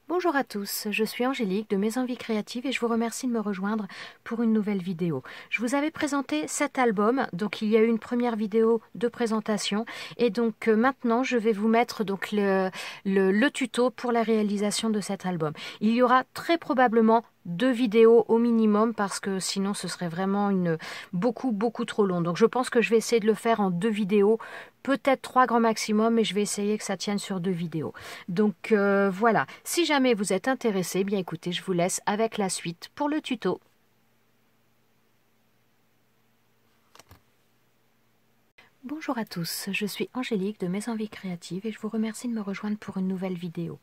Bonjour à tous, je suis Angélique de Mes Envies Créatives et je vous remercie de me rejoindre pour une nouvelle vidéo. Je vous avais présenté cet album, donc il y a eu une première vidéo de présentation et donc maintenant je vais vous mettre donc le tuto pour la réalisation de cet album. Il y aura très probablement 2 vidéos au minimum parce que sinon ce serait vraiment beaucoup trop long. Donc je pense que je vais essayer de le faire en 2 vidéos, peut-être 3 grand maximum, mais je vais essayer que ça tienne sur 2 vidéos. Donc voilà, si jamais vous êtes intéressé, eh bien écoutez, je vous laisse avec la suite pour le tuto. Bonjour à tous, je suis Angélique de Mes Envies Créatives et je vous remercie de me rejoindre pour une nouvelle vidéo.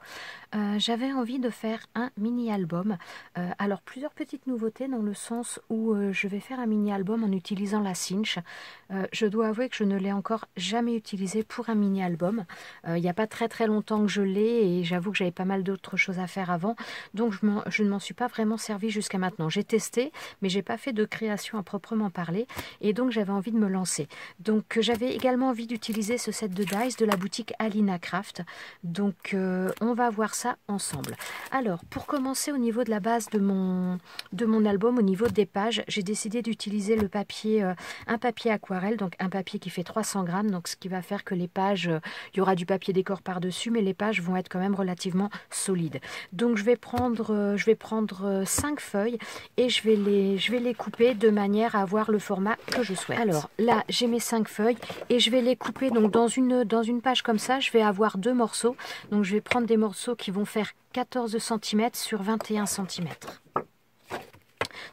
J'avais envie de faire un mini-album. Alors plusieurs petites nouveautés dans le sens où je vais faire un mini-album en utilisant la cinch. Je dois avouer que je ne l'ai encore jamais utilisé pour un mini-album. Il n'y a pas très longtemps que je l'ai et j'avoue que j'avais pas mal d'autres choses à faire avant. Donc je ne m'en suis pas vraiment servi jusqu'à maintenant. J'ai testé mais j'ai pas fait de création à proprement parler et donc j'avais envie de me lancer. Donc j'avais également envie d'utiliser ce set de dice de la boutique Alina Craft. Donc on va voir ça ensemble. Alors pour commencer au niveau de la base de mon album, au niveau des pages, j'ai décidé d'utiliser le papier, un papier aquarelle, donc un papier qui fait 300 grammes, donc ce qui va faire que les pages, il y aura du papier décor par-dessus, mais les pages vont être quand même relativement solides. Donc je vais prendre 5 feuilles et je vais les couper de manière à avoir le format que je souhaite. Alors là j'ai mes 5 feuilles et je vais les couper donc dans une page comme ça, je vais avoir 2 morceaux. Donc je vais prendre des morceaux qui vont faire 14 cm sur 21 cm.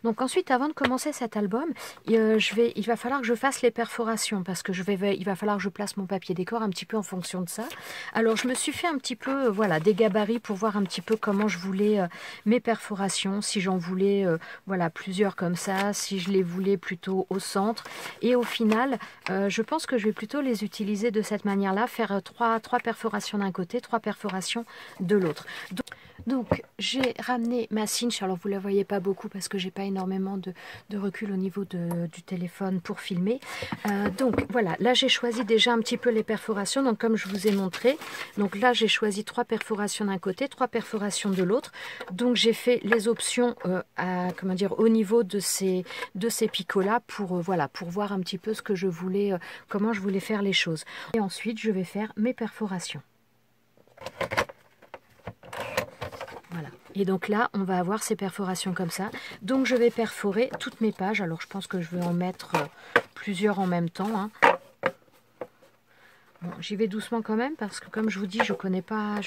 Donc ensuite, avant de commencer cet album, il va falloir que je fasse les perforations parce que il va falloir que je place mon papier décor un petit peu en fonction de ça. Alors je me suis fait un petit peu voilà, des gabarits pour voir un petit peu comment je voulais mes perforations, si j'en voulais voilà, plusieurs comme ça, si je les voulais plutôt au centre. Et au final, je pense que je vais plutôt les utiliser de cette manière-là, faire trois perforations d'un côté, 3 perforations de l'autre. Donc j'ai ramené ma cinch, alors vous ne la voyez pas beaucoup parce que j'ai pas énormément de recul au niveau du téléphone pour filmer. Donc voilà, là j'ai choisi déjà un petit peu les perforations, donc comme je vous ai montré. Donc là j'ai choisi 3 perforations d'un côté, 3 perforations de l'autre. Donc j'ai fait les options au niveau de ces picots là pour, voilà, pour voir un petit peu ce que je voulais, comment je voulais faire les choses. Et ensuite je vais faire mes perforations. Voilà. Et donc là, on va avoir ces perforations comme ça. Donc je vais perforer toutes mes pages. Alors je pense que je vais en mettre plusieurs en même temps. Hein. Bon, j'y vais doucement quand même parce que comme je vous dis, je connais pas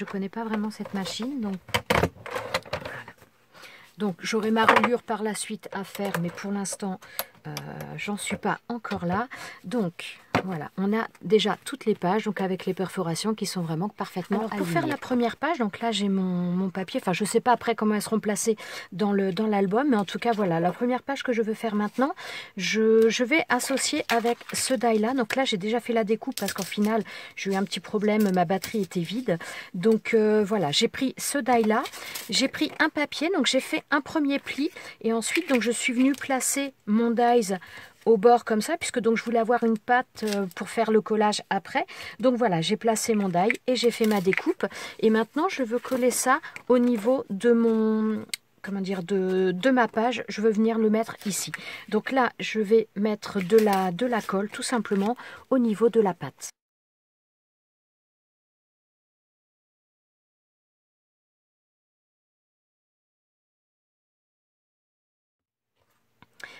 vraiment cette machine. Donc voilà. Donc j'aurai ma reliure par la suite à faire, mais pour l'instant, j'en suis pas encore là. Donc voilà, on a déjà toutes les pages, donc avec les perforations qui sont vraiment parfaitement alignées. Pour faire la première page, donc là j'ai mon papier, enfin je sais pas après comment elles seront placées dans l'album, mais en tout cas voilà, la première page que je veux faire maintenant, je vais associer avec ce die là. Donc là j'ai déjà fait la découpe parce qu'en final j'ai eu un petit problème, ma batterie était vide. Donc voilà, j'ai pris ce die là, j'ai pris un papier, donc j'ai fait un premier pli et ensuite donc je suis venue placer mon dies au bord comme ça, puisque donc je voulais avoir une pâte pour faire le collage après. Donc voilà, j'ai placé mon die et j'ai fait ma découpe. Et maintenant, je veux coller ça au niveau de mon... comment dire, de ma page. Je veux venir le mettre ici. Donc là, je vais mettre de la colle, tout simplement, au niveau de la pâte.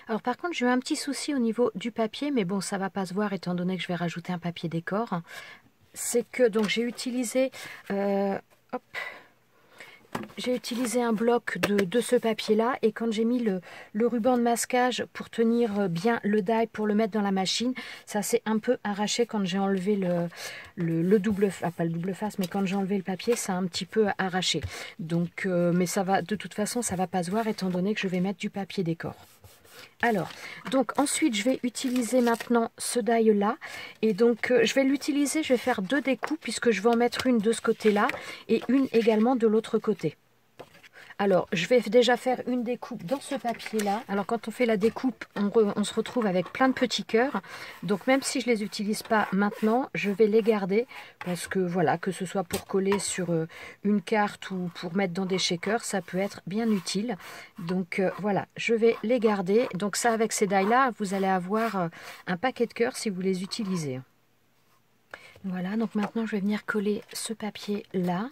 Alors par contre, j'ai eu un petit souci au niveau du papier, mais bon, ça va pas se voir étant donné que je vais rajouter un papier décor. C'est que donc j'ai utilisé, j'ai utilisé un bloc de ce papier-là et quand j'ai mis le ruban de masquage pour tenir bien le die, pour le mettre dans la machine, ça s'est un peu arraché quand j'ai enlevé le double, pas le double face, mais quand j'ai enlevé le papier, ça a un petit peu arraché. Donc, mais ça va, de toute façon, ça va pas se voir étant donné que je vais mettre du papier décor. Alors, donc ensuite je vais utiliser maintenant ce die là et donc je vais l'utiliser, je vais faire 2 découpes puisque je vais en mettre une de ce côté là et une également de l'autre côté. Alors, je vais déjà faire une découpe dans ce papier-là. Alors, quand on fait la découpe, on se retrouve avec plein de petits cœurs. Donc, même si je ne les utilise pas maintenant, je vais les garder. Parce que, voilà, que ce soit pour coller sur une carte ou pour mettre dans des shakers, ça peut être bien utile. Donc, voilà, je vais les garder. Donc, ça, avec ces die-là, vous allez avoir un paquet de cœurs si vous les utilisez. Voilà, donc maintenant, je vais venir coller ce papier-là.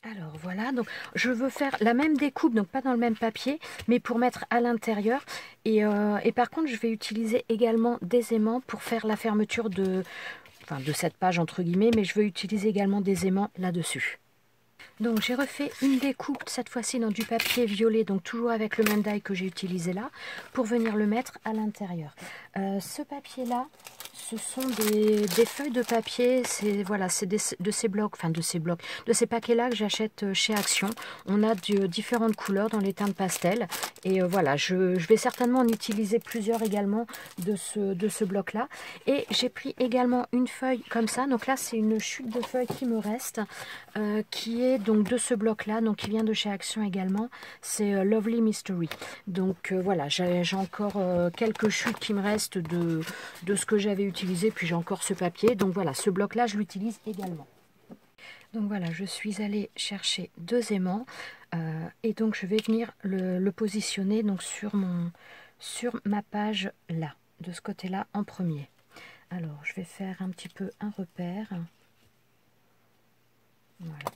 Alors voilà, donc je veux faire la même découpe, donc pas dans le même papier, mais pour mettre à l'intérieur. Et par contre, je vais utiliser également des aimants pour faire la fermeture de cette page entre guillemets, mais je veux utiliser également des aimants là-dessus. Donc j'ai refait une découpe, cette fois-ci dans du papier violet, donc toujours avec le même die que j'ai utilisé là, pour venir le mettre à l'intérieur. Ce papier-là, ce sont des feuilles de papier, c'est voilà, c'est de ces blocs, de ces paquets-là que j'achète chez Action. On a de différentes couleurs dans les teintes pastel. Et voilà, je vais certainement en utiliser plusieurs également de ce bloc-là. Et j'ai pris également une feuille comme ça. Donc là, c'est une chute de feuilles qui me reste, qui est donc de ce bloc-là, donc qui vient de chez Action également. C'est Lovely Mystery. Donc voilà, j'ai encore quelques chutes qui me restent de ce que j'avais utilisé, puis j'ai encore ce papier. Donc voilà, ce bloc-là, je l'utilise également. Donc voilà, je suis allée chercher deux aimants et donc je vais venir le positionner donc sur ma page là, de ce côté-là en premier. Alors, je vais faire un petit peu un repère. Voilà.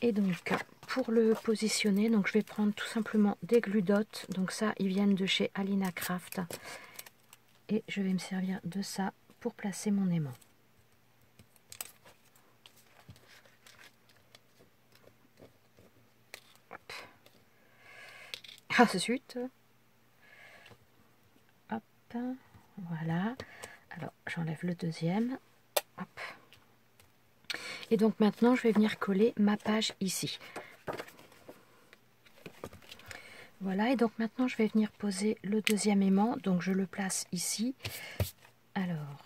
Et donc, pour le positionner, donc je vais prendre tout simplement des glue dots. Donc ça, ils viennent de chez Alina Craft. Et je vais me servir de ça pour placer mon aimant. Hop. Ah, zut. Hop. Voilà. Alors, j'enlève le deuxième. Hop. Et donc maintenant, je vais venir coller ma page ici. Voilà, et donc maintenant, je vais venir poser le deuxième aimant. Donc, je le place ici. Alors,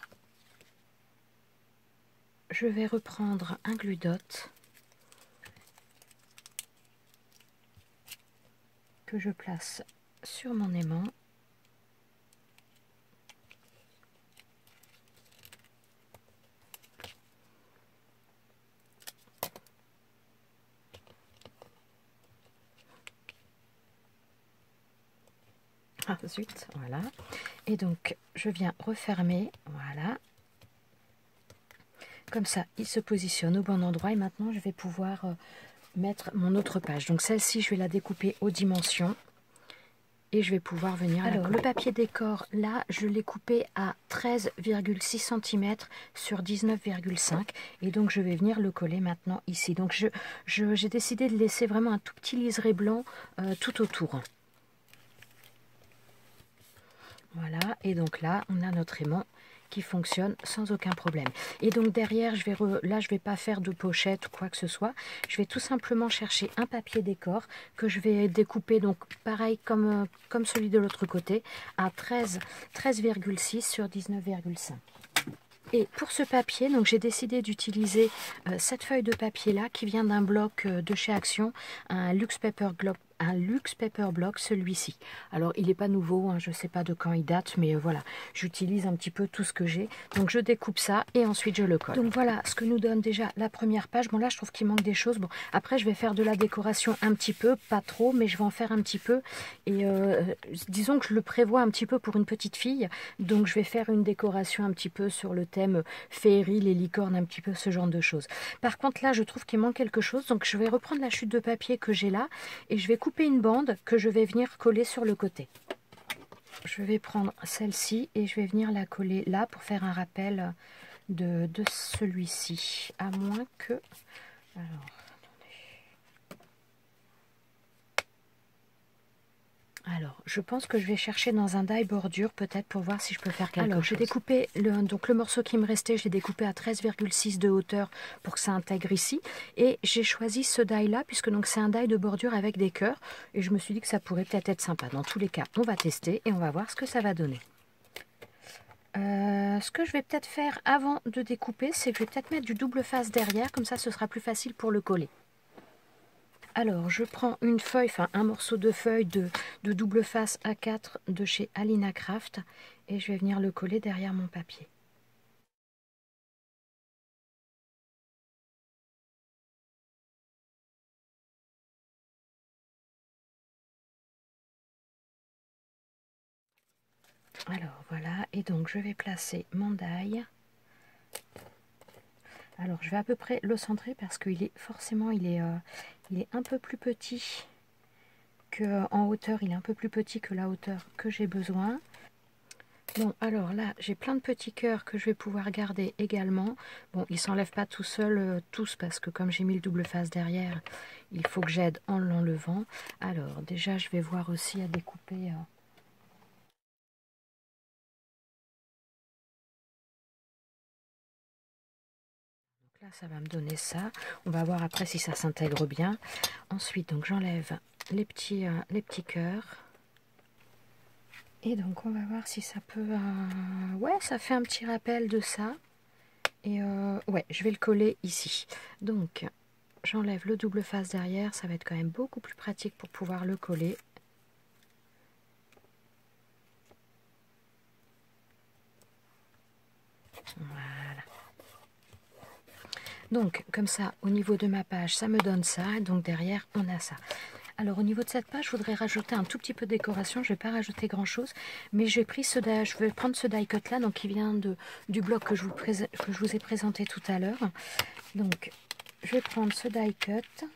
je vais reprendre un glue dot que je place sur mon aimant. Ah zut, voilà. Et donc, je viens refermer, voilà. Comme ça, il se positionne au bon endroit. Et maintenant, je vais pouvoir mettre mon autre page. Donc, celle-ci, je vais la découper aux dimensions. Et je vais pouvoir venir la coller. Le papier décor, là, je l'ai coupé à 13,6 cm sur 19,5. Et donc, je vais venir le coller maintenant ici. Donc, j'ai décidé de laisser vraiment un tout petit liseré blanc tout autour. Voilà, et donc là, on a notre aimant qui fonctionne sans aucun problème. Et donc derrière, là, je vais pas faire de pochette ou quoi que ce soit. Je vais tout simplement chercher un papier décor que je vais découper, donc pareil comme celui de l'autre côté, à 13,6 sur 19,5. Et pour ce papier, donc j'ai décidé d'utiliser cette feuille de papier là qui vient d'un bloc de chez Action, un Luxe Paper Block, celui-ci. Alors il n'est pas nouveau, hein, je ne sais pas de quand il date, mais voilà, j'utilise un petit peu tout ce que j'ai. Donc je découpe ça et ensuite je le colle. Donc voilà ce que nous donne déjà la première page. Bon là je trouve qu'il manque des choses. Bon après je vais faire de la décoration un petit peu, pas trop, mais je vais en faire un petit peu. Et disons que je le prévois un petit peu pour une petite fille. Donc je vais faire une décoration un petit peu sur le thème féerie, les licornes, un petit peu ce genre de choses. Par contre là je trouve qu'il manque quelque chose. Donc je vais reprendre la chute de papier que j'ai là et je vais couper une bande que je vais venir coller sur le côté. Je vais prendre celle-ci et je vais venir la coller là pour faire un rappel de celui-ci. À moins que... Alors, attendez. Alors, je pense que je vais chercher dans un die bordure peut-être pour voir si je peux faire quelque chose. Alors, j'ai découpé le morceau qui me restait, je l'ai découpé à 13,6 de hauteur pour que ça intègre ici. Et j'ai choisi ce die-là puisque c'est un die de bordure avec des cœurs. Et je me suis dit que ça pourrait peut-être être sympa. Dans tous les cas, on va tester et on va voir ce que ça va donner. Ce que je vais peut-être faire avant de découper, c'est que je vais peut-être mettre du double face derrière. Comme ça, ce sera plus facile pour le coller. Alors, je prends une feuille, enfin un morceau de feuille de double face A4 de chez Alina Craft et je vais venir le coller derrière mon papier. Alors voilà, et donc je vais placer mon die. Alors je vais à peu près le centrer parce qu'il est forcément il est un peu plus petit que en hauteur, il est un peu plus petit que la hauteur que j'ai besoin. Bon, alors là, j'ai plein de petits cœurs que je vais pouvoir garder également. Bon, ils ne s'enlèvent pas tout seuls, tous, parce que comme j'ai mis le double face derrière, il faut que j'aide en l'enlevant. Alors, déjà, je vais voir aussi à découper... Donc là, ça va me donner ça. On va voir après si ça s'intègre bien. Ensuite, donc j'enlève les petits cœurs. Et donc, on va voir si ça peut... Ouais, ça fait un petit rappel de ça. Et ouais, je vais le coller ici. Donc, j'enlève le double face derrière. Ça va être quand même beaucoup plus pratique pour pouvoir le coller. Voilà. Donc, comme ça, au niveau de ma page, ça me donne ça. Donc, derrière, on a ça. Alors, au niveau de cette page, je voudrais rajouter un tout petit peu de décoration. Je ne vais pas rajouter grand-chose. Mais j'ai pris je vais prendre ce die cut là, donc qui vient du bloc que je vous ai présenté tout à l'heure. Donc, je vais prendre ce die cut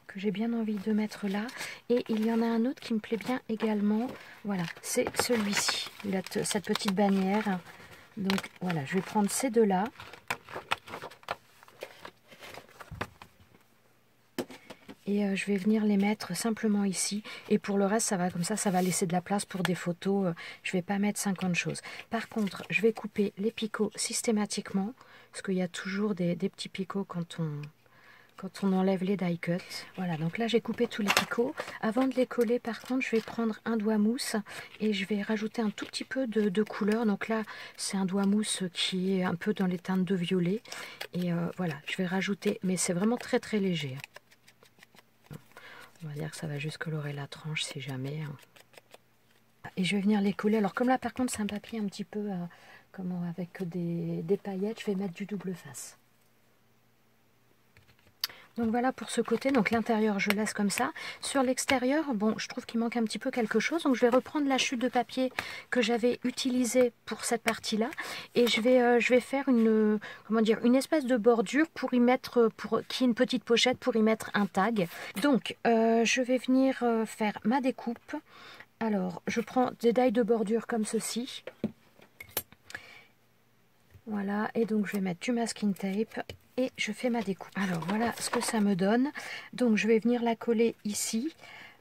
que j'ai bien envie de mettre là. Et il y en a un autre qui me plaît bien également. Voilà, c'est celui-ci. Il a cette petite bannière. Donc, voilà, je vais prendre ces deux-là. Et je vais venir les mettre simplement ici. Et pour le reste, ça va comme ça va laisser de la place pour des photos. Je ne vais pas mettre 50 choses. Par contre, je vais couper les picots systématiquement. Parce qu'il y a toujours des petits picots quand on enlève les die cuts. Voilà, donc là j'ai coupé tous les picots. Avant de les coller, par contre, je vais prendre un doigt mousse et je vais rajouter un tout petit peu de couleur. Donc là, c'est un doigt mousse qui est un peu dans les teintes de violet. Et voilà, je vais rajouter, mais c'est vraiment très très léger. On va dire que ça va juste colorer la tranche si jamais. Et je vais venir les coller. Alors comme là par contre c'est un papier un petit peu avec des paillettes, je vais mettre du double face. Donc voilà pour ce côté, donc l'intérieur je laisse comme ça. Sur l'extérieur, bon, je trouve qu'il manque un petit peu quelque chose, donc je vais reprendre la chute de papier que j'avais utilisée pour cette partie-là, et je vais faire une espèce de bordure pour y mettre, qui est une petite pochette pour y mettre un tag. Donc je vais venir faire ma découpe. Alors je prends des die de bordure comme ceci. Voilà, et donc je vais mettre du masking tape et je fais ma découpe. Alors voilà ce que ça me donne. Donc je vais venir la coller ici.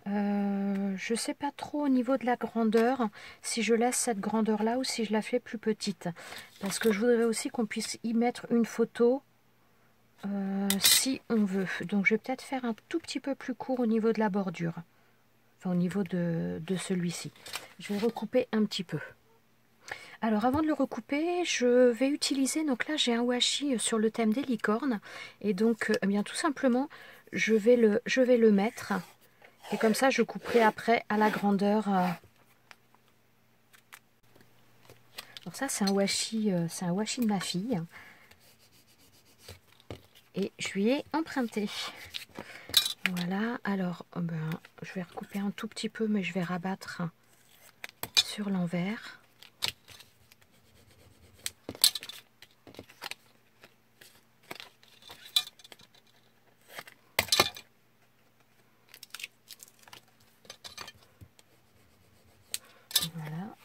Je ne sais pas trop au niveau de la grandeur, si je laisse cette grandeur là ou si je la fais plus petite. Parce que je voudrais aussi qu'on puisse y mettre une photo si on veut. Donc je vais peut-être faire un tout petit peu plus court au niveau de la bordure. Enfin au niveau de celui-ci. Je vais recouper un petit peu. Alors avant de le recouper, je vais utiliser, donc là j'ai un washi sur le thème des licornes, et donc eh bien tout simplement je vais le mettre, et comme ça je couperai après à la grandeur. Alors ça c'est un washi de ma fille, et je lui ai emprunté. Voilà, alors je vais recouper un tout petit peu, mais je vais rabattre sur l'envers. Voilà.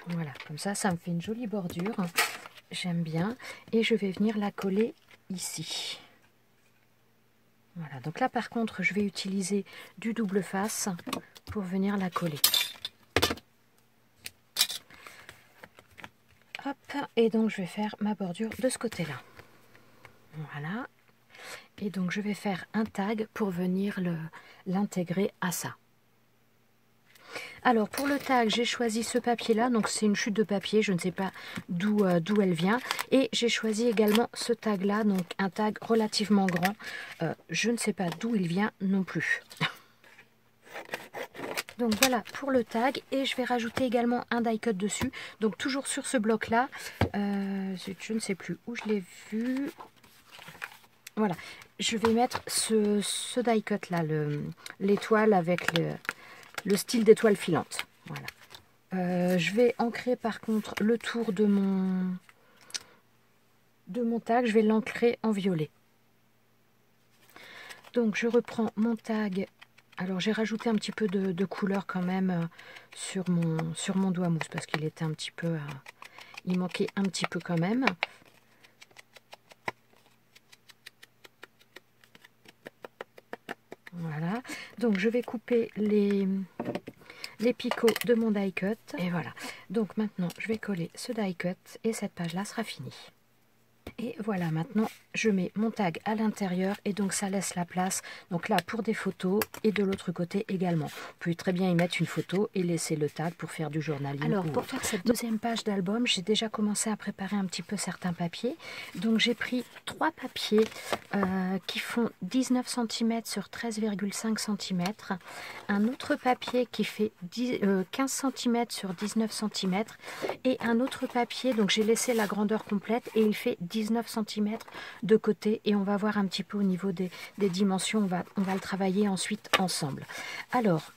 Voilà, comme ça me fait une jolie bordure. J'aime bien. Et je vais venir la coller ici. Voilà, donc là par contre je vais utiliser du double face pour venir la coller. Hop, et donc je vais faire ma bordure de ce côté-là. Voilà. Et donc je vais faire un tag pour venir l'intégrer à ça. Alors pour le tag, j'ai choisi ce papier-là, donc c'est une chute de papier, je ne sais pas d'où elle vient. Et j'ai choisi également ce tag-là, donc un tag relativement grand. Je ne sais pas d'où il vient non plus. Donc voilà pour le tag, et je vais rajouter également un die cut dessus. Donc toujours sur ce bloc-là, je ne sais plus où je l'ai vu. Voilà, je vais mettre ce die cut-là, l'étoile avec le style d'étoile filante. Voilà. Je vais ancrer par contre le tour de mon tag, je vais l'ancrer en violet. Donc je reprends mon tag. Alors j'ai rajouté un petit peu de couleur quand même sur mon doigt mousse parce qu'il était un petit peu, il manquait un petit peu quand même. Voilà, donc je vais couper les picots de mon die cut. Et voilà, donc maintenant je vais coller ce die cut et cette page là sera finie. Et voilà, maintenant je mets mon tag à l'intérieur et donc ça laisse la place donc là pour des photos et de l'autre côté également. On peut très bien y mettre une photo et laisser le tag pour faire du journaling. Alors pour faire cette deuxième page d'album, j'ai déjà commencé à préparer un petit peu certains papiers. Donc j'ai pris 3 papiers qui font 19 cm sur 13,5 cm. Un autre papier qui fait 15 cm sur 19 cm. Et un autre papier, donc j'ai laissé la grandeur complète et il fait 19 cm de côté, et on va voir un petit peu au niveau des dimensions, on va le travailler ensuite ensemble. Alors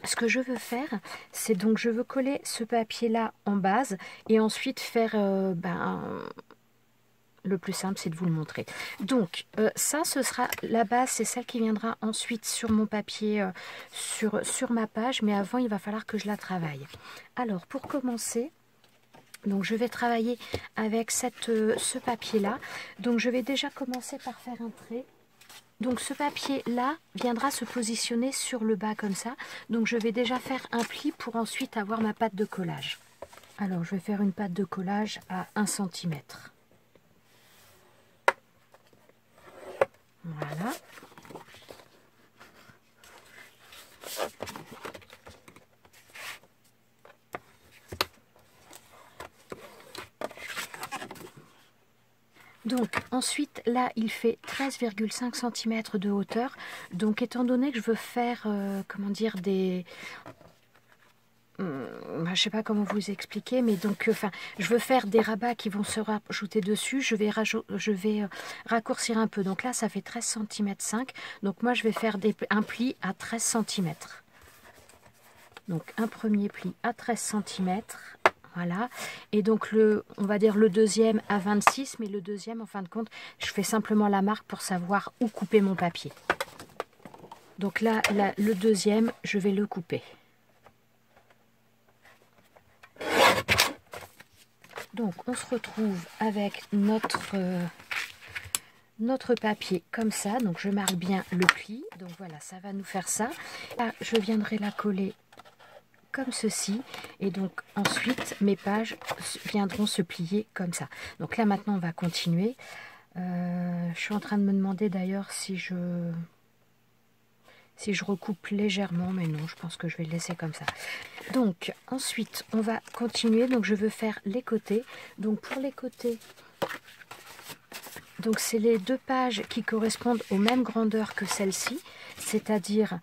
ce que je veux faire, c'est donc je veux coller ce papier là en base et ensuite faire le plus simple c'est de vous le montrer. Donc ça ce sera la base, c'est celle qui viendra ensuite sur mon papier, sur ma page, mais avant il va falloir que je la travaille. Alors pour commencer, donc je vais travailler avec ce papier là. Donc je vais déjà commencer par faire un trait. Donc ce papier là viendra se positionner sur le bas comme ça. Donc je vais déjà faire un pli pour ensuite avoir ma pâte de collage. Alors je vais faire une pâte de collage à 1 cm. Voilà. Donc ensuite là il fait 13,5 cm de hauteur. Donc étant donné que je veux faire comment dire je sais pas comment vous expliquer, mais donc je veux faire des rabats qui vont se rajouter dessus, je vais raccourcir un peu. Donc là ça fait 13 cm 5. Donc moi je vais faire un pli à 13 cm. Donc un premier pli à 13 cm. Voilà, et donc on va dire le deuxième à 26, mais le deuxième en fin de compte, je fais simplement la marque pour savoir où couper mon papier. Donc là le deuxième, je vais le couper. Donc on se retrouve avec notre papier comme ça, donc je marque bien le pli, donc voilà, ça va nous faire ça. Là, je viendrai la coller comme ceci, et donc ensuite mes pages viendront se plier comme ça. Donc là maintenant on va continuer. Je suis en train de me demander d'ailleurs si je recoupe légèrement, mais non, je pense que je vais le laisser comme ça. Donc ensuite on va continuer. Donc je veux faire les côtés. Donc pour les côtés, donc c'est les 2 pages qui correspondent aux mêmes grandeurs que celle-ci, c'est-à-dire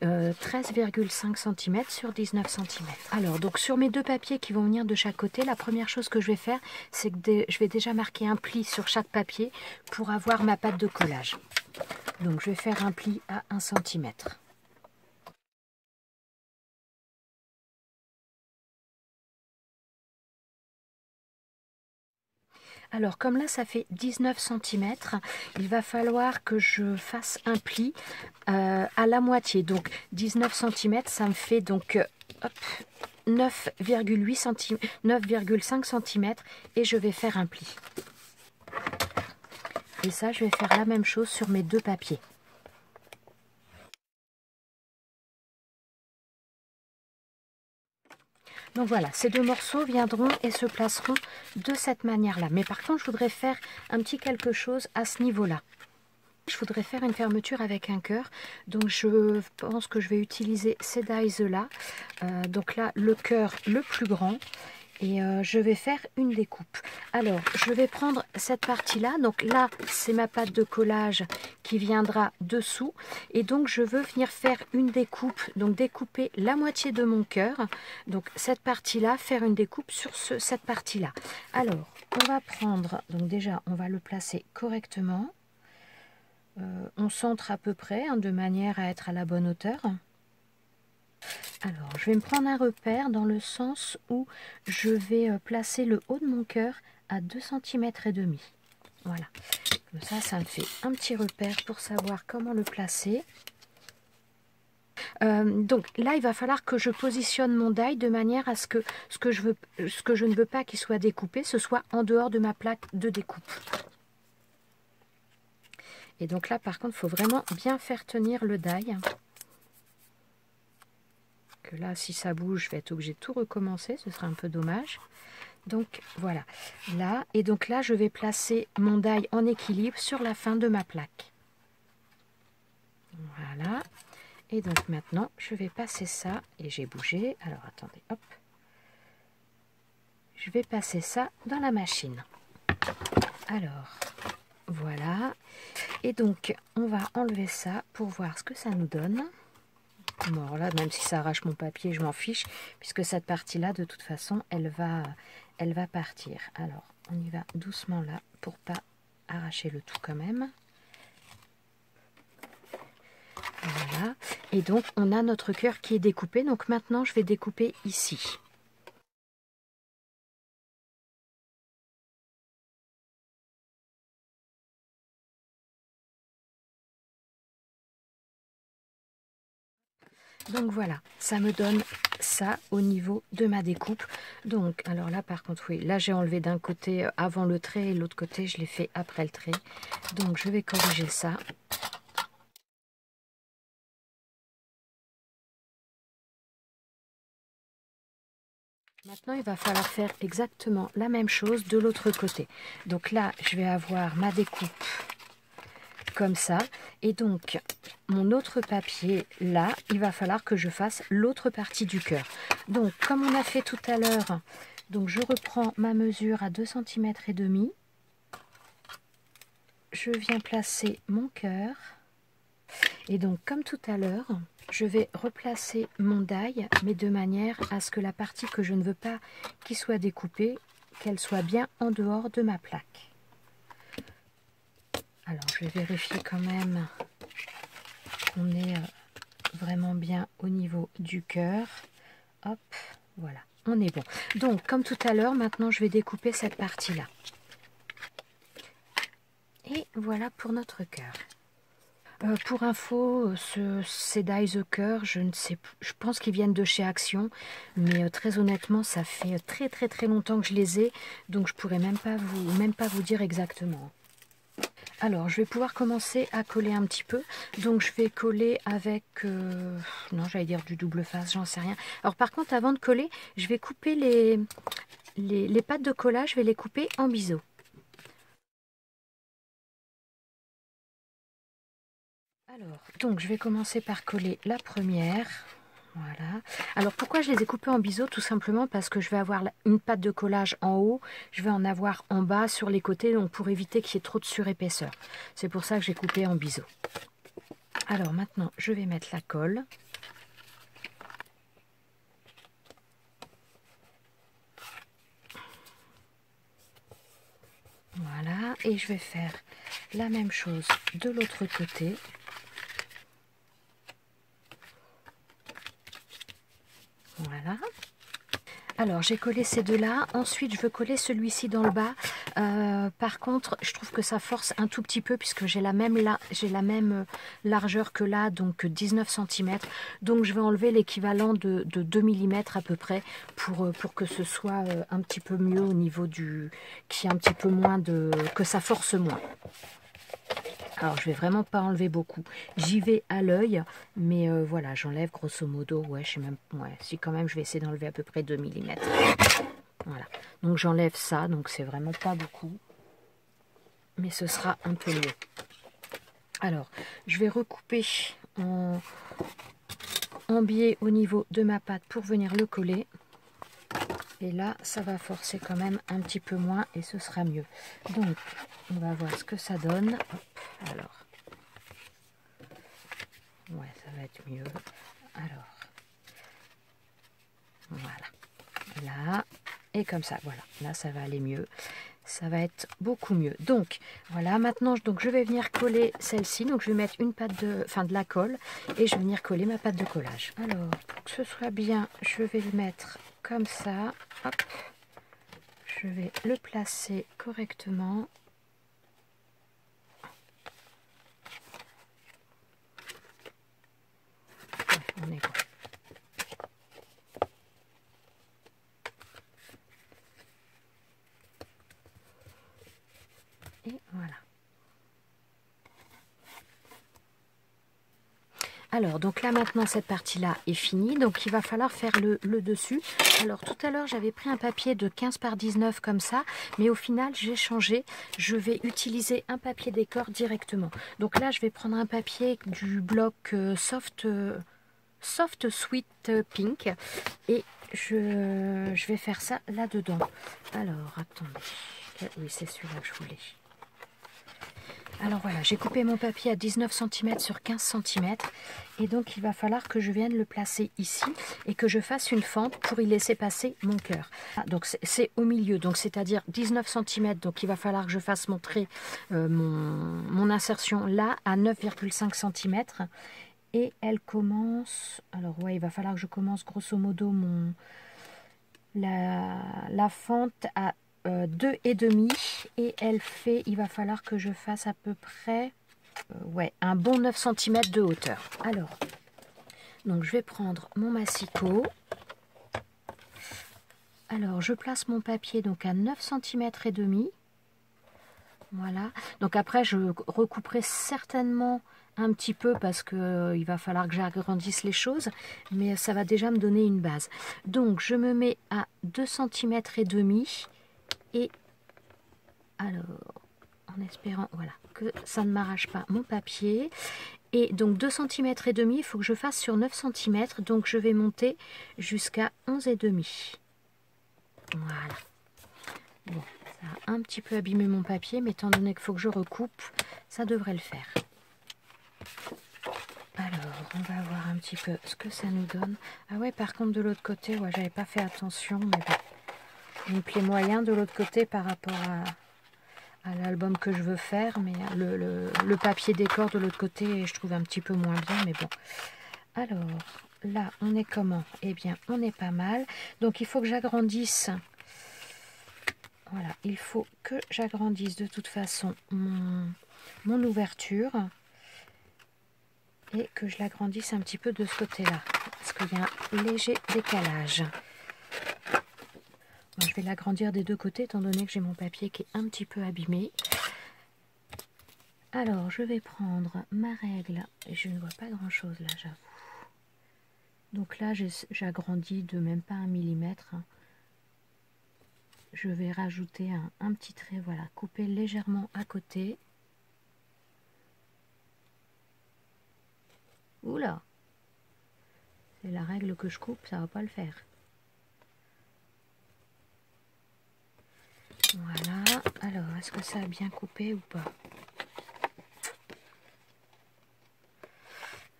13,5 cm sur 19 cm. Alors donc sur mes 2 papiers qui vont venir de chaque côté, la première chose que je vais faire, c'est que je vais déjà marquer un pli sur chaque papier pour avoir ma pâte de collage. Donc je vais faire un pli à 1 cm. Alors comme là ça fait 19 cm, il va falloir que je fasse un pli à la moitié. Donc 19 cm, ça me fait donc 9,5 cm, et je vais faire un pli. Et ça, je vais faire la même chose sur mes deux papiers. Donc voilà, ces deux morceaux viendront et se placeront de cette manière-là. Mais par contre, je voudrais faire un petit quelque chose à ce niveau-là. Je voudrais faire une fermeture avec un cœur. Donc je pense que je vais utiliser ces dies-là. Donc là, le cœur le plus grand. Et je vais faire une découpe. Alors, je vais prendre cette partie-là. Donc là, c'est ma pâte de collage qui viendra dessous. Et donc, je veux venir faire une découpe. Donc, découper la moitié de mon cœur. Donc, cette partie-là, faire une découpe sur cette partie-là. Alors, on va prendre... Donc déjà, on va le placer correctement. On centre à peu près, hein, de manière à être à la bonne hauteur. Alors, je vais me prendre un repère dans le sens où je vais placer le haut de mon cœur à 2,5 cm. Voilà. Comme ça me fait un petit repère pour savoir comment le placer. Donc là, il va falloir que je positionne mon die de manière à ce que ce que je ne veux pas qu'il soit découpé, ce soit en dehors de ma plaque de découpe. Et donc là, par contre, il faut vraiment bien faire tenir le die. Que là, si ça bouge, je vais être obligée de tout recommencer, ce serait un peu dommage. Donc voilà, là, et donc là, je vais placer mon die en équilibre sur la fin de ma plaque. Voilà, et donc maintenant, je vais passer ça, et j'ai bougé, alors attendez, hop. Je vais passer ça dans la machine. Alors, voilà, et donc, on va enlever ça pour voir ce que ça nous donne. Bon, alors là, même si ça arrache mon papier, je m'en fiche, puisque cette partie-là, de toute façon, elle va partir. Alors, on y va doucement là, pour pas arracher le tout quand même. Voilà. Et donc, on a notre cœur qui est découpé. Donc maintenant, je vais découper ici. Donc voilà, ça me donne ça au niveau de ma découpe. Donc, alors là par contre, oui, là j'ai enlevé d'un côté avant le trait et l'autre côté je l'ai fait après le trait. Donc je vais corriger ça. Maintenant, il va falloir faire exactement la même chose de l'autre côté. Donc là, je vais avoir ma découpe comme ça, et donc mon autre papier là, il va falloir que je fasse l'autre partie du cœur. Donc comme on a fait tout à l'heure, donc je reprends ma mesure à 2,5 cm, je viens placer mon cœur, et donc comme tout à l'heure, je vais replacer mon die, mais de manière à ce que la partie que je ne veux pas qu'il soit découpée, qu'elle soit bien en dehors de ma plaque. Alors, je vais vérifier quand même qu'on est vraiment bien au niveau du cœur. Hop, voilà, on est bon. Donc, comme tout à l'heure, maintenant, je vais découper cette partie-là. Et voilà pour notre cœur. Pour info, ces dies cœur, je ne sais plus, je pense qu'ils viennent de chez Action, mais très honnêtement, ça fait très longtemps que je les ai, donc je pourrais même pas vous dire exactement. Alors, je vais pouvoir commencer à coller un petit peu. Donc, je vais coller avec... non, j'allais dire du double face, j'en sais rien. Alors, par contre, avant de coller, je vais couper les pattes de collage, je vais les couper en biseau. Alors, donc, je vais commencer par coller la première. Voilà. Alors pourquoi je les ai coupés en biseau? Tout simplement parce que je vais avoir une patte de collage en haut, je vais en avoir en bas sur les côtés, donc pour éviter qu'il y ait trop de surépaisseur. C'est pour ça que j'ai coupé en biseau. Alors maintenant, je vais mettre la colle. Voilà, et je vais faire la même chose de l'autre côté. Voilà. Alors, j'ai collé ces deux-là. Ensuite, je veux coller celui-ci dans le bas. Par contre, je trouve que ça force un tout petit peu puisque j'ai la même largeur que là, donc 19 cm. Donc, je vais enlever l'équivalent de 2 mm à peu près pour que ce soit un petit peu mieux au niveau du... qu'il y ait un petit peu moins de... que ça force moins. Alors, je vais vraiment pas enlever beaucoup. J'y vais à l'œil, mais voilà, j'enlève grosso modo, ouais, je sais même, ouais, si quand même, je vais essayer d'enlever à peu près 2 mm. Voilà, donc j'enlève ça, donc c'est vraiment pas beaucoup, mais ce sera un peu mieux. Alors, je vais recouper en biais au niveau de ma pâte pour venir le coller. Et là, ça va forcer quand même un petit peu moins et ce sera mieux. Donc, on va voir ce que ça donne. Hop, alors, ouais, ça va être mieux. Alors, voilà. Là, et comme ça, voilà. Là, ça va aller mieux. Ça va être beaucoup mieux. Donc, voilà, maintenant, donc, je vais venir coller celle-ci. Donc, je vais mettre une pâte de la colle et je vais venir coller ma pâte de collage. Alors, pour que ce soit bien, je vais le mettre comme ça. Hop. Je vais le placer correctement. Ouais, on est bon. Et voilà. Alors, donc là maintenant cette partie-là est finie, donc il va falloir faire le dessus. Alors tout à l'heure j'avais pris un papier de 15 par 19 comme ça, mais au final j'ai changé. Je vais utiliser un papier décor directement. Donc là je vais prendre un papier du bloc Soft Sweet Pink et je vais faire ça là-dedans. Alors attendez, oui c'est celui-là que je voulais. Alors voilà, j'ai coupé mon papier à 19 cm sur 15 cm et donc il va falloir que je vienne le placer ici et que je fasse une fente pour y laisser passer mon cœur. Donc c'est au milieu, donc c'est-à-dire 19 cm, donc il va falloir que je fasse montrer mon insertion là à 9,5 cm et elle commence, alors ouais il va falloir que je commence grosso modo la fente à 2,5 et elle fait, il va falloir que je fasse à peu près ouais, un bon 9 cm de hauteur. Alors, donc je vais prendre mon massicot. Alors, je place mon papier donc à 9 cm et demi. Voilà. Donc après, je recouperai certainement un petit peu parce que il va falloir que j'agrandisse les choses, mais ça va déjà me donner une base. Donc, je me mets à 2 cm et demi. Et alors, en espérant voilà, que ça ne m'arrache pas mon papier. Et donc 2 cm et demi, il faut que je fasse sur 9 cm. Donc je vais monter jusqu'à 11,5. Voilà. Bon, ça a un petit peu abîmé mon papier, mais étant donné qu'il faut que je recoupe, ça devrait le faire. Alors, on va voir un petit peu ce que ça nous donne. Ah ouais, par contre, de l'autre côté, ouais, j'avais pas fait attention, mais bon. Il me plaît moyen de l'autre côté par rapport à l'album que je veux faire, mais le papier décor de l'autre côté, je trouve un petit peu moins bien, mais bon. Alors, là, on est comment? Eh bien, on est pas mal. Donc, il faut que j'agrandisse. Voilà, il faut que j'agrandisse de toute façon mon ouverture. Et que je l'agrandisse un petit peu de ce côté-là. Parce qu'il y a un léger décalage. Bon, je vais l'agrandir des deux côtés, étant donné que j'ai mon papier qui est un petit peu abîmé. Alors, je vais prendre ma règle. Et je ne vois pas grand-chose là, j'avoue. Donc là, j'agrandis de même pas 1 millimètre. Je vais rajouter un petit trait, voilà, couper légèrement à côté. Oula! C'est la règle que je coupe, ça va pas le faire. Voilà. Alors, est-ce que ça a bien coupé ou pas?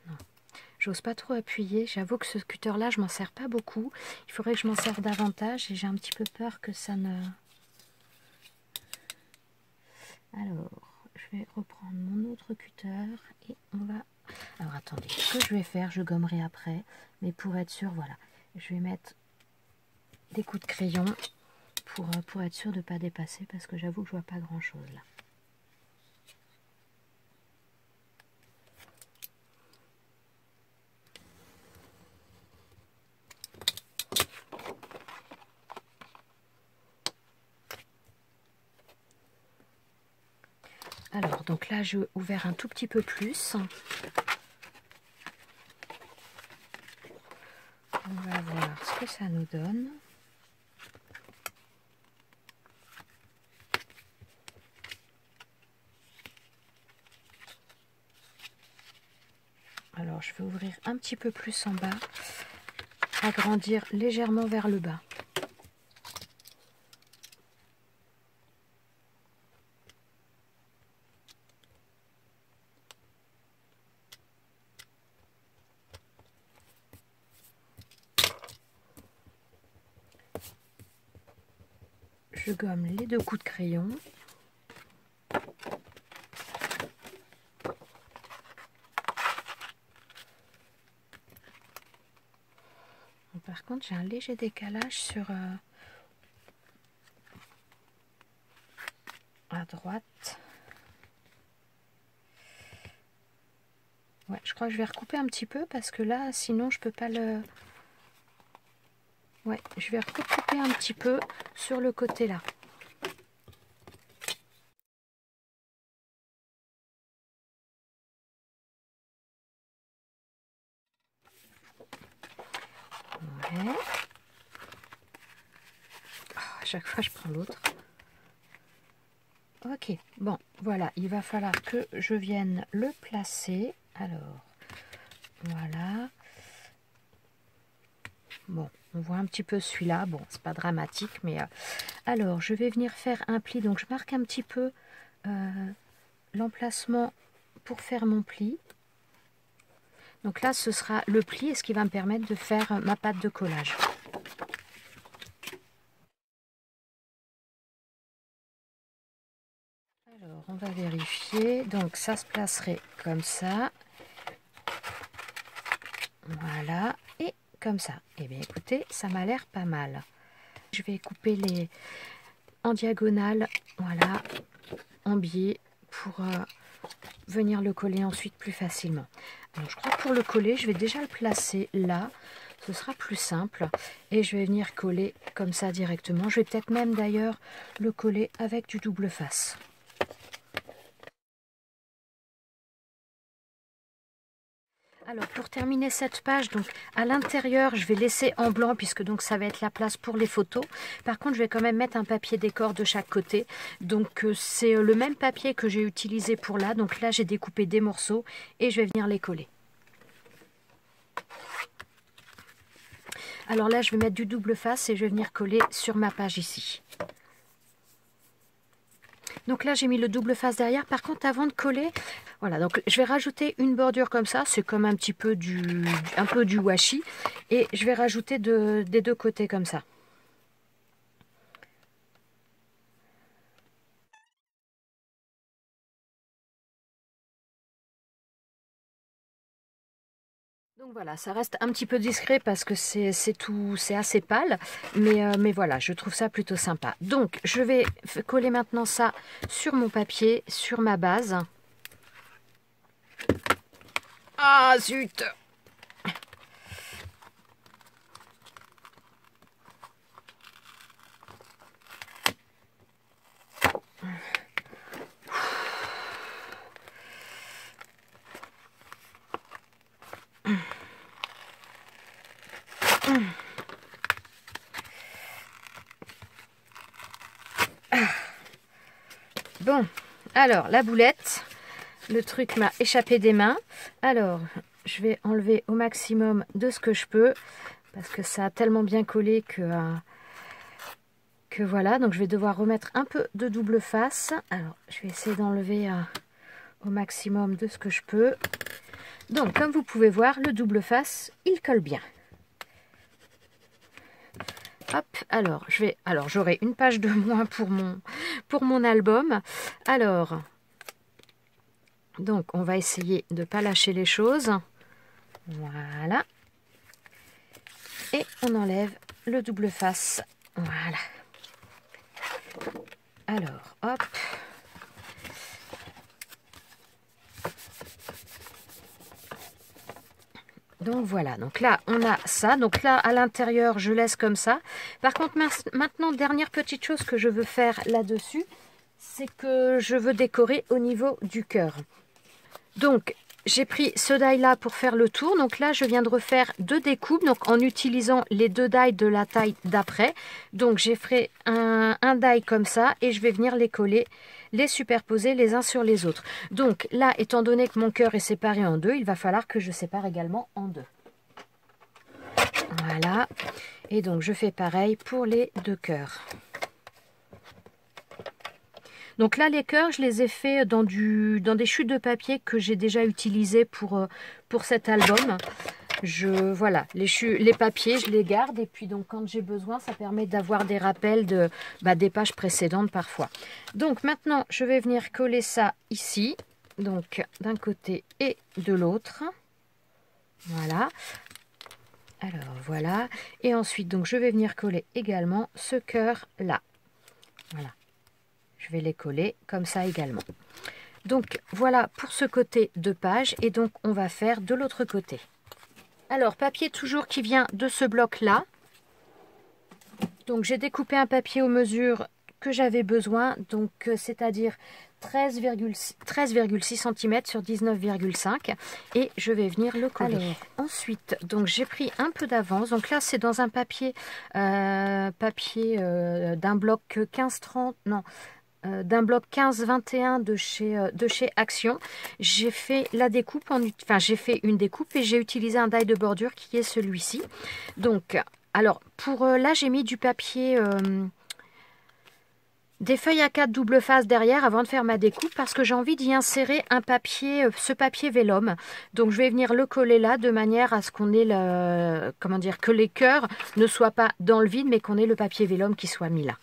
Non. J'ose pas trop appuyer. J'avoue que ce cutter-là, je m'en sers pas beaucoup. Il faudrait que je m'en serve davantage et j'ai un petit peu peur que ça ne... Alors, je vais reprendre mon autre cutter et on va... Alors, attendez. Ce que je vais faire, je gommerai après. Mais pour être sûr, voilà. Je vais mettre des coups de crayon pour être sûr de ne pas dépasser parce que j'avoue que je vois pas grand-chose là. Alors, donc là, j'ai ouvert un tout petit peu plus. On va voir ce que ça nous donne. Alors, je vais ouvrir un petit peu plus en bas, agrandir légèrement vers le bas. Je gomme les 2 coups de crayon. Par contre, j'ai un léger décalage sur à droite. Ouais, je crois que je vais recouper un petit peu parce que là, sinon, je peux pas le... Ouais, je vais recouper un petit peu sur le côté là. Ouais. Oh, à chaque fois, je prends l'autre. Ok, bon, voilà, il va falloir que je vienne le placer. Alors, voilà. Bon, on voit un petit peu celui-là. Bon, c'est pas dramatique, mais... alors, je vais venir faire un pli. Donc, je marque un petit peu l'emplacement pour faire mon pli. Donc là, ce sera le pli et ce qui va me permettre de faire ma pâte de collage. Alors, on va vérifier. Donc, ça se placerait comme ça. Voilà. Et comme ça. Eh bien, écoutez, ça m'a l'air pas mal. Je vais couper les en diagonale, voilà, en biais, pour venir le coller ensuite plus facilement. Alors, je crois que pour le coller, je vais déjà le placer là. Ce sera plus simple. Et je vais venir coller comme ça directement. Je vais peut-être même d'ailleurs le coller avec du double face. Alors pour terminer cette page, donc à l'intérieur je vais laisser en blanc puisque donc ça va être la place pour les photos. Par contre je vais quand même mettre un papier décor de chaque côté. Donc c'est le même papier que j'ai utilisé pour là. Donc là j'ai découpé des morceaux et je vais venir les coller. Alors là je vais mettre du double face et je vais venir coller sur ma page ici. Donc là j'ai mis le double face derrière. Par contre avant de coller, voilà, donc je vais rajouter une bordure comme ça, c'est comme un petit peu du washi, et je vais rajouter des 2 côtés comme ça. Donc voilà, ça reste un petit peu discret parce que c'est assez pâle, mais voilà, je trouve ça plutôt sympa. Donc je vais coller maintenant ça sur mon papier, sur ma base. Ah zut! Bon, alors la boulette, le truc m'a échappé des mains. Alors, je vais enlever au maximum de ce que je peux parce que ça a tellement bien collé que voilà. Donc je vais devoir remettre un peu de double face. Alors, je vais essayer d'enlever au maximum de ce que je peux. Donc, comme vous pouvez voir, le double face, il colle bien. Hop, alors j'aurai une page de moins pour mon album. Alors, donc on va essayer de ne pas lâcher les choses. Voilà. Et on enlève le double face. Voilà. Alors, hop. Donc voilà, donc là on a ça, donc là à l'intérieur je laisse comme ça. Par contre maintenant, dernière petite chose que je veux faire là-dessus, c'est que je veux décorer au niveau du cœur. Donc, j'ai pris ce die là pour faire le tour. Donc là, je viens de refaire 2 découpes, donc en utilisant les 2 die de la taille d'après. Donc, j'ai fait un die comme ça et je vais venir les coller, les superposer les uns sur les autres. Donc là, étant donné que mon cœur est séparé en 2, il va falloir que je sépare également en 2. Voilà. Et donc, je fais pareil pour les 2 cœurs. Donc là, les cœurs, je les ai fait dans des chutes de papier que j'ai déjà utilisées pour cet album. Voilà, les papiers, je les garde. Et puis, donc, quand j'ai besoin, ça permet d'avoir des rappels des pages précédentes parfois. Donc, maintenant, je vais venir coller ça ici. Donc, d'un côté et de l'autre. Voilà. Alors, voilà. Et ensuite, donc, je vais venir coller également ce cœur-là. Voilà. Je vais les coller comme ça également. Donc voilà pour ce côté de page et donc on va faire de l'autre côté. Alors papier toujours qui vient de ce bloc là. Donc j'ai découpé un papier aux mesures que j'avais besoin, donc c'est-à-dire 13,6 cm sur 19,5 et je vais venir le coller. Alors, ensuite, donc j'ai pris un peu d'avance. Donc là, c'est dans un papier, d'un bloc 15-30, non, d'un bloc 15-21 de chez Action. J'ai fait la découpe, j'ai fait une découpe et j'ai utilisé un die de bordure qui est celui-ci. Donc, alors, là, j'ai mis du papier, des feuilles A4 double face derrière avant de faire ma découpe parce que j'ai envie d'y insérer un papier, ce papier vélum. Donc, je vais venir le coller là de manière à ce qu'on ait que les cœurs ne soient pas dans le vide, mais qu'on ait le papier vélum qui soit mis là.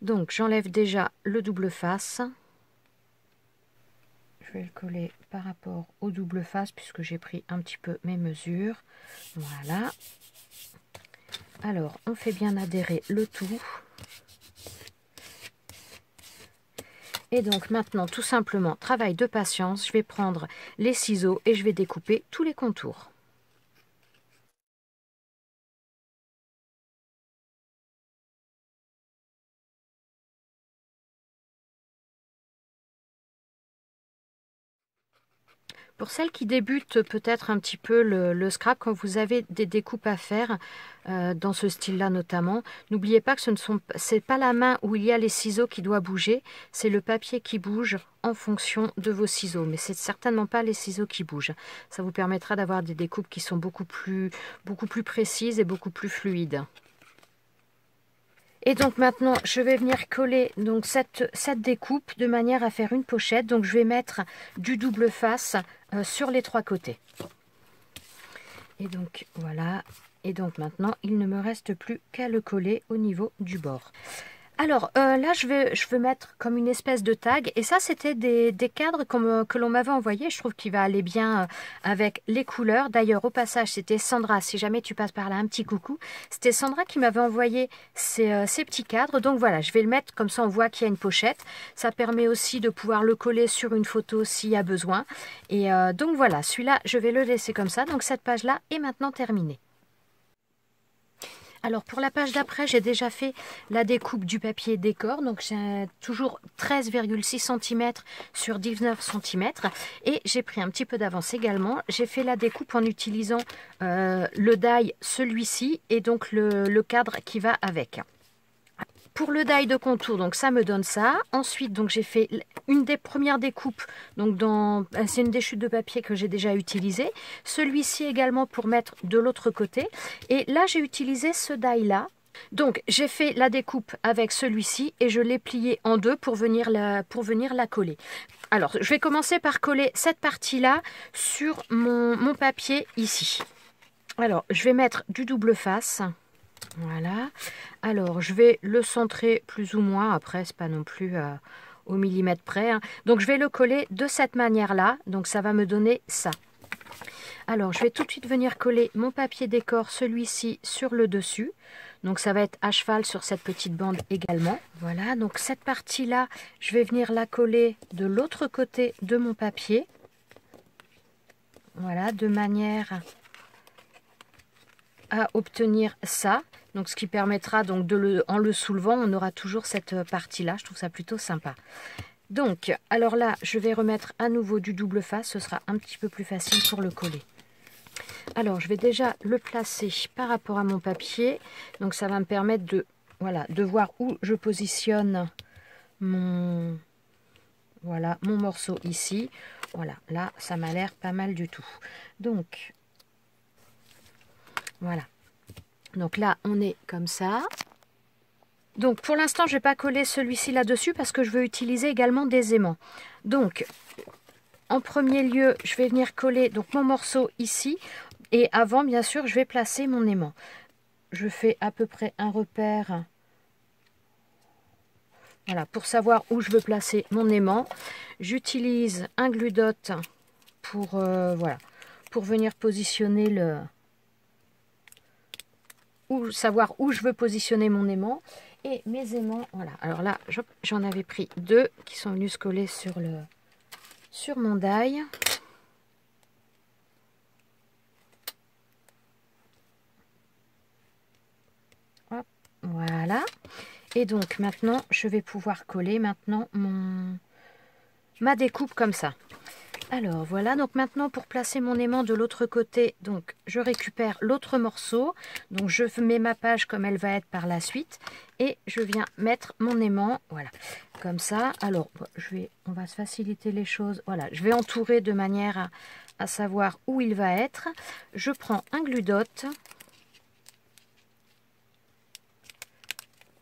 Donc, j'enlève déjà le double face. Je vais le coller par rapport au double face puisque j'ai pris un petit peu mes mesures. Voilà. Alors, on fait bien adhérer le tout. Et donc, maintenant, tout simplement, travail de patience. Je vais prendre les ciseaux et je vais découper tous les contours. Pour celles qui débutent peut-être un petit peu le scrap, quand vous avez des découpes à faire, dans ce style-là notamment, n'oubliez pas que c'est pas la main où il y a les ciseaux qui doit bouger, c'est le papier qui bouge en fonction de vos ciseaux. Mais c'est certainement pas les ciseaux qui bougent. Ça vous permettra d'avoir des découpes qui sont beaucoup plus précises et beaucoup plus fluides. Et donc maintenant, je vais venir coller donc cette découpe de manière à faire une pochette. Donc je vais mettre du double face sur les 3 côtés. Et donc voilà. Et donc maintenant, il ne me reste plus qu'à le coller au niveau du bord. Alors là, je veux mettre comme une espèce de tag. Et ça, c'était des cadres que l'on m'avait envoyés. Je trouve qu'il va aller bien avec les couleurs. D'ailleurs, au passage, c'était Sandra. Si jamais tu passes par là, un petit coucou. C'était Sandra qui m'avait envoyé ces petits cadres. Donc voilà, je vais le mettre comme ça, on voit qu'il y a une pochette. Ça permet aussi de pouvoir le coller sur une photo s'il y a besoin. Et donc voilà, celui-là, je vais le laisser comme ça. Donc cette page-là est maintenant terminée. Alors pour la page d'après, j'ai déjà fait la découpe du papier décor. Donc j'ai toujours 13,6 cm sur 19 cm. Et j'ai pris un petit peu d'avance également. J'ai fait la découpe en utilisant le die, celui-ci, et donc le cadre qui va avec. Pour le die de contour, donc ça me donne ça. Ensuite, donc j'ai fait une des premières découpes. Donc c'est une des chutes de papier que j'ai déjà utilisée. Celui-ci également pour mettre de l'autre côté. Et là, j'ai utilisé ce die là. Donc j'ai fait la découpe avec celui-ci et je l'ai plié en deux pour venir la coller. Alors, je vais commencer par coller cette partie-là sur mon papier ici. Alors, je vais mettre du double face. Voilà, alors je vais le centrer plus ou moins, après c'est pas non plus au millimètre près, hein. Donc je vais le coller de cette manière-là, donc ça va me donner ça. Alors je vais tout de suite venir coller mon papier décor, celui-ci, sur le dessus. Donc ça va être à cheval sur cette petite bande également. Voilà, donc cette partie-là, je vais venir la coller de l'autre côté de mon papier. Voilà, de manière à obtenir ça. Donc ce qui permettra donc en le soulevant, on aura toujours cette partie-là. Je trouve ça plutôt sympa. Donc, alors là, je vais remettre à nouveau du double face. Ce sera un petit peu plus facile pour le coller. Alors, je vais déjà le placer par rapport à mon papier. Donc, ça va me permettre de, voilà, de voir où je positionne mon morceau ici. Voilà, là, ça m'a l'air pas mal du tout. Donc, voilà. Donc là, on est comme ça. Donc, pour l'instant, je ne vais pas coller celui-ci là-dessus parce que je veux utiliser également des aimants. Donc, en premier lieu, je vais venir coller donc mon morceau ici. Et avant, bien sûr, je vais placer mon aimant. Je fais à peu près un repère. Voilà, pour savoir où je veux placer mon aimant. J'utilise un glue dot pour, voilà, pour venir positionner savoir où je veux positionner mon aimant. Et mes aimants, voilà. Alors là, j'en avais pris 2 qui sont venus se coller sur mon die. Hop, voilà. Et donc maintenant, je vais pouvoir coller maintenant ma découpe comme ça. Alors voilà, donc maintenant pour placer mon aimant de l'autre côté, donc je récupère l'autre morceau, donc je mets ma page comme elle va être par la suite et je viens mettre mon aimant, voilà, comme ça. Alors on va se faciliter les choses, voilà, je vais entourer de manière à savoir où il va être. Je prends un glue dot,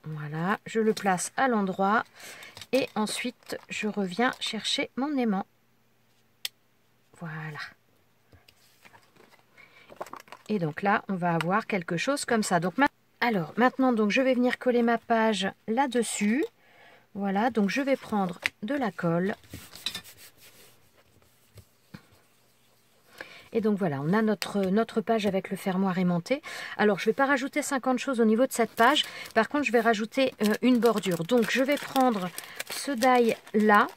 voilà, je le place à l'endroit et ensuite je reviens chercher mon aimant. Voilà. Et donc là, on va avoir quelque chose comme ça. Donc, alors, maintenant, donc, je vais venir coller ma page là-dessus. Voilà, donc je vais prendre de la colle. Et donc voilà, on a notre page avec le fermoir aimanté. Alors, je ne vais pas rajouter 50 choses au niveau de cette page. Par contre, je vais rajouter une bordure. Donc, je vais prendre ce die là.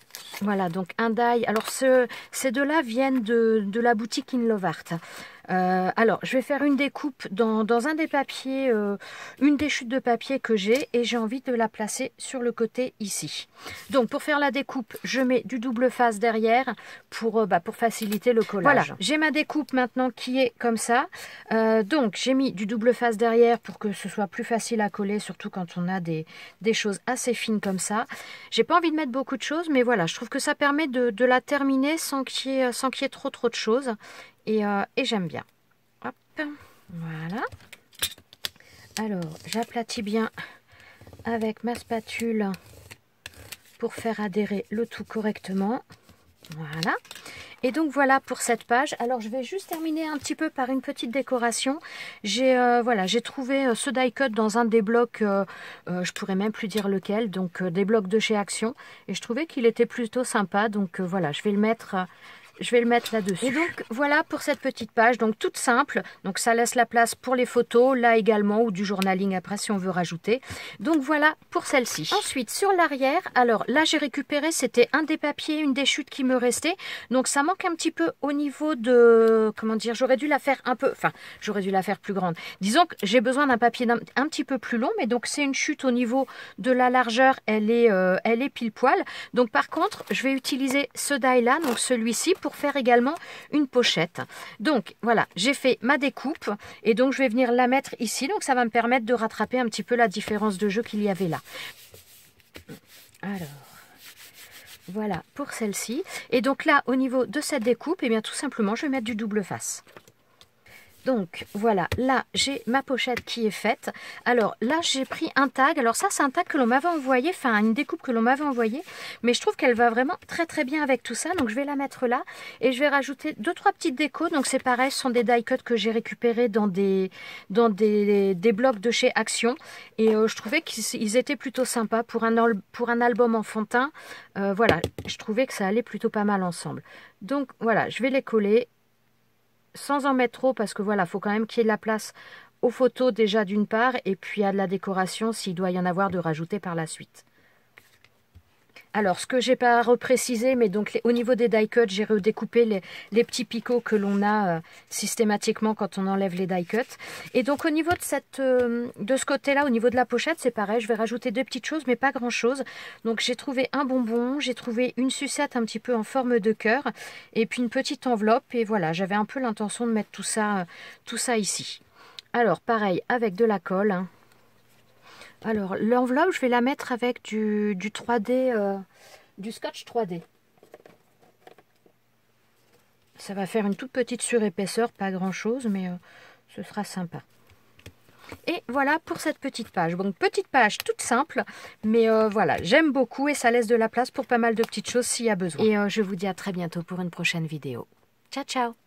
Voilà, donc un die. Alors, ces deux-là viennent de la boutique In Love Art. Alors, je vais faire une découpe dans un des papiers, une des chutes de papier que j'ai, et j'ai envie de la placer sur le côté ici. Donc, pour faire la découpe, je mets du double face derrière pour faciliter le collage. Voilà, j'ai ma découpe maintenant qui est comme ça. Donc, j'ai mis du double face derrière pour que ce soit plus facile à coller, surtout quand on a des choses assez fines comme ça. J'ai pas envie de mettre beaucoup de choses, mais voilà, je trouve que ça permet de la terminer sans qu'il y ait trop de choses. Et j'aime bien. Hop, voilà. Alors, j'aplatis bien avec ma spatule pour faire adhérer le tout correctement. Voilà. Et donc voilà pour cette page. Alors je vais juste terminer un petit peu par une petite décoration. J'ai trouvé ce die cut dans un des blocs, je pourrais même plus dire lequel, donc des blocs de chez Action. Et je trouvais qu'il était plutôt sympa. Donc voilà, je vais le mettre là-dessus. Et donc voilà pour cette petite page, donc toute simple. Donc ça laisse la place pour les photos, là également, ou du journaling après si on veut rajouter. Donc voilà pour celle-ci. Ensuite sur l'arrière, alors là j'ai récupéré, c'était un des papiers, une des chutes qui me restait. Donc ça manque un petit peu au niveau de, comment dire, j'aurais dû la faire un peu, enfin j'aurais dû la faire plus grande. Disons que j'ai besoin d'un papier un petit peu plus long, mais donc c'est une chute au niveau de la largeur, elle est pile poil. Donc par contre, je vais utiliser ce die là, donc celui-ci, pour faire également une pochette. Donc voilà, j'ai fait ma découpe et donc je vais venir la mettre ici. Donc ça va me permettre de rattraper un petit peu la différence de jeu qu'il y avait là. Alors, voilà pour celle-ci. Et donc là, au niveau de cette découpe, et bien tout simplement, je vais mettre du double face. Donc voilà, là j'ai ma pochette qui est faite. Alors là j'ai pris un tag, alors ça c'est un tag que l'on m'avait envoyé, enfin une découpe que l'on m'avait envoyée, mais je trouve qu'elle va vraiment très très bien avec tout ça, donc je vais la mettre là et je vais rajouter 2-3 petites décos. Donc c'est pareil, ce sont des die cuts que j'ai récupérés dans des blocs de chez Action et je trouvais qu'ils étaient plutôt sympas pour un album enfantin. Voilà, je trouvais que ça allait plutôt pas mal ensemble. Donc voilà, je vais les coller sans en mettre trop parce que voilà, il faut quand même qu'il y ait de la place aux photos déjà d'une part et puis à de la décoration s'il doit y en avoir de rajouter par la suite. Alors, ce que j'ai pas reprécisé, mais donc au niveau des die cuts, j'ai redécoupé les petits picots que l'on a systématiquement quand on enlève les die cuts. Et donc, au niveau de ce côté-là, au niveau de la pochette, c'est pareil. Je vais rajouter deux petites choses, mais pas grand-chose. Donc, j'ai trouvé un bonbon, j'ai trouvé une sucette un petit peu en forme de cœur, et puis une petite enveloppe. Et voilà, j'avais un peu l'intention de mettre tout ça ici. Alors, pareil, avec de la colle, hein. Alors, l'enveloppe, je vais la mettre avec du 3D, du scotch 3D. Ça va faire une toute petite surépaisseur, pas grand-chose, mais ce sera sympa. Et voilà pour cette petite page. Donc, petite page toute simple, mais voilà, j'aime beaucoup et ça laisse de la place pour pas mal de petites choses s'il y a besoin. Et je vous dis à très bientôt pour une prochaine vidéo. Ciao, ciao!